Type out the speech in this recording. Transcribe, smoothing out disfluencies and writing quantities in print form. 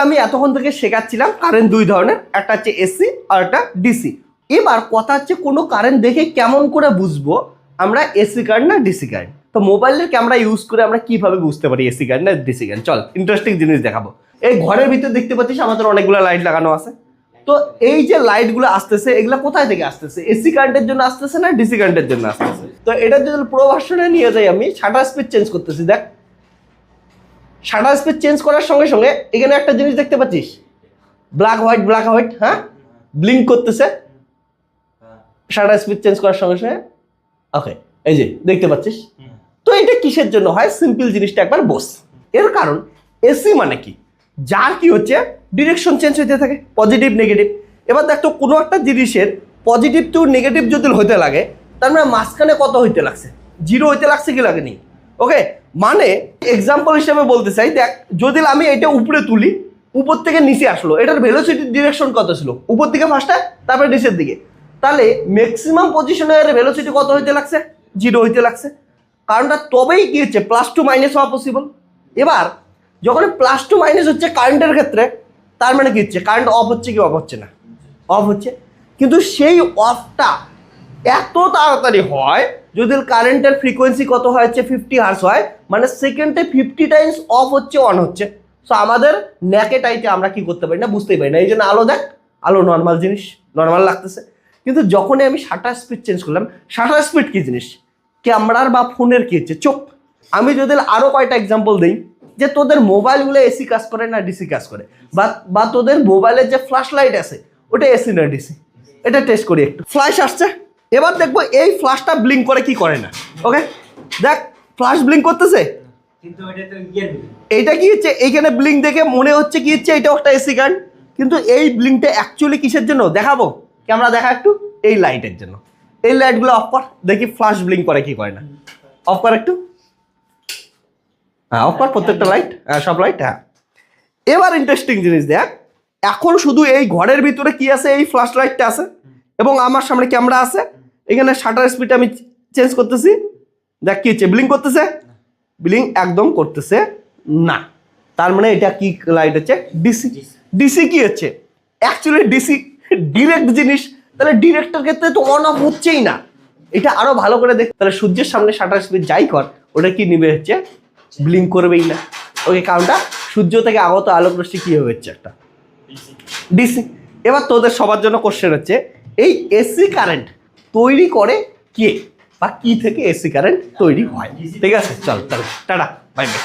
আমি এতক্ষণ থেকে শেখাচ্ছিলাম কারেন্ট দুই ধরনের, একটা হচ্ছে এসি আর একটা ডিসি। এবার কথা হচ্ছে কোনো কারেন্ট দেখে কেমন করে বুঝবো আমরা এসি কারেন্ট না ডিসি কারেন্ট। তো মোবাইলের ক্যামেরা ইউজ করে আমরা কিভাবে বুঝতে পারি এসি কারেন্ট না ডিসি কারেন্ট? চল ইন্টারেস্টিং জিনিস দেখাবো। এই ঘরের ভিতরে দেখতে পাচ্ছিস আমাদের অনেকগুলো লাইট লাগানো আছে। তো এই যে লাইটগুলো আসতেছে এগুলো কোথায় থেকে আসতেছে? এসি কারেন্টের জন্য আসতেছে না ডিসি কারেন্টের জন্য আসতেছে? তো এটার যদি প্রো ভার্সনে নিয়ে যাই আমি, শাটার স্পিড চেঞ্জ করতেছি। দেখ শাটার স্পিড চেঞ্জ করার সঙ্গে সঙ্গে এখানে একটা জিনিস দেখতে পাচ্ছিস, ব্ল্যাক হোয়াইট, হ্যাঁ ব্লিঙ্ক করতেছে শাটার স্পিড চেঞ্জ করার সঙ্গে সঙ্গে। ওকে, এই যে দেখতে পাচ্ছিস। তো এটা কিসের জন্য হয়? সিম্পল জিনিসটা একবার বস। এর কারণ এসি মানে কি, যার কি হচ্ছে ডিরেকশন চেঞ্জ হইতে থাকে, পজিটিভ নেগেটিভ। এবার দেখ তো কোনো একটা জিনিসের পজিটিভ টু নেগেটিভ যদি হইতে লাগে তার মানে মাঝখানে কত হইতে লাগছে? জিরো হইতে লাগছে কি লাগেনি? ওকে, মানে এক্সাম্পল হিসেবে বলতে চাই, দেখ যদি আমি এটা উপরে তুলি, উপর থেকে নিচে আসলো, এটার ভেলোসিটির ডিরেকশন কত ছিল? উপর দিকে ফার্স্টে, তারপরে নিচের দিকে। তাহলে ম্যাক্সিমাম পজিশনে এর ভেলোসিটি কত হইতে লাগছে? জিরো হইতে লাগছে। কারণটা তবেই কি হচ্ছে প্লাস টু মাইনাস হওয়া পসিবল। এবার যখন প্লাস টু মাইনাস হচ্ছে কারেন্টের ক্ষেত্রে, তার মানে কি হচ্ছে কারেন্ট অফ হচ্ছে কি অফ হচ্ছে না? অফ হচ্ছে। কিন্তু সেই অফটা এত তাড়াতাড়ি হয় যদি কারেন্টের ফ্রিকোয়েন্সি কত হচ্ছে 50 হার্জ হয়, মানে সেকেন্ডে 50 টাইমস অফ হচ্ছে অন হচ্ছে। সো আমাদের ন্যাকেটাইতে আমরা কি করতে পারি না, বুঝতেই পারি না। এই জন্য আলো, দেখ আলো নর্মাল জিনিস, নর্মাল লাগতেছে। কিন্তু যখনই আমি শাটার স্পিড চেঞ্জ করলাম, শাটার স্পিড কি জিনিস? ক্যামেরার বা ফোনের কি হচ্ছে চোখ। আমি যদি আরো কয়টা এক্সাম্পল দিই, যে তোদের মোবাইলগুলো এসি কাজ করে না ডিসি কাজ করে, বা তোদের মোবাইলের যে ফ্ল্যাশ লাইট আছে ওটা এসি না ডিসি, এটা টেস্ট করি একটু। ফ্ল্যাশ আসছে, এবার দেখবো এই ফ্ল্যাশটা ব্লিঙ্ক করে কি করে না। ওকে, দেখ ফ্ল্যাশ ব্লিঙ্ক করতেছে, কিন্তু এটা তো ইয়ার এইটা কি হচ্ছে এইখানে ব্লিঙ্ক দেখে মনে হচ্ছে কি হচ্ছে এটা একটা এসি কারেন্ট, কিন্তু এই ব্লিঙ্কটা অ্যাকচুয়ালি কিসের জন্য দেখাবো? ক্যামেরা দেখা একটু, এই লাইটের জন্য। এই লাইটগুলো অফ কর, দেখি ফ্ল্যাশ ব্লিঙ্ক করে কি করে না। অফ কর একটু, হ্যাঁ অফ কর প্রত্যেকটা লাইট, হ্যাঁ সব লাইট, হ্যাঁ। এবার ইন্টারেস্টিং জিনিস দেখ, এখন শুধু এই ঘরের ভিতরে কি আছে? এই ফ্ল্যাশ লাইটটা আছে এবং আমার সামনে ক্যামেরা আছে। এখানে শাটার স্পিড আমি চেঞ্জ করতেছি, দেখ কি হচ্ছে ব্লিঙ্ক করতেছে? ব্লিঙ্ক একদম করতেছে না। তার মানে এটা কি লাইট হচ্ছে? ডিসি। ডিসি কি হচ্ছে? অ্যাকচুয়ালি ডিসি ডিরেক্ট জিনিস, তাহলে ডিরেক্টের ক্ষেত্রে তো অন অফ হচ্ছেই না। এটা আরো ভালো করে দেখ, তাহলে সূর্যের সামনে শাটার স্পিড যাই কর ওটা কি নিবে হচ্ছে? ব্লিঙ্ক করবেই না। ওকে, কারণটা সূর্য থেকে আগত আলোক রশ্মি কি হচ্ছে একটা ডিসি। এবার তোদের সবার জন্য কোশ্চেন হচ্ছে, এই এসি কারেন্ট তৈরি করে কে বা কি থেকে এসি কারেন্ট তৈরি হয়? ঠিক আছে, চল টাটা, বাই বাই।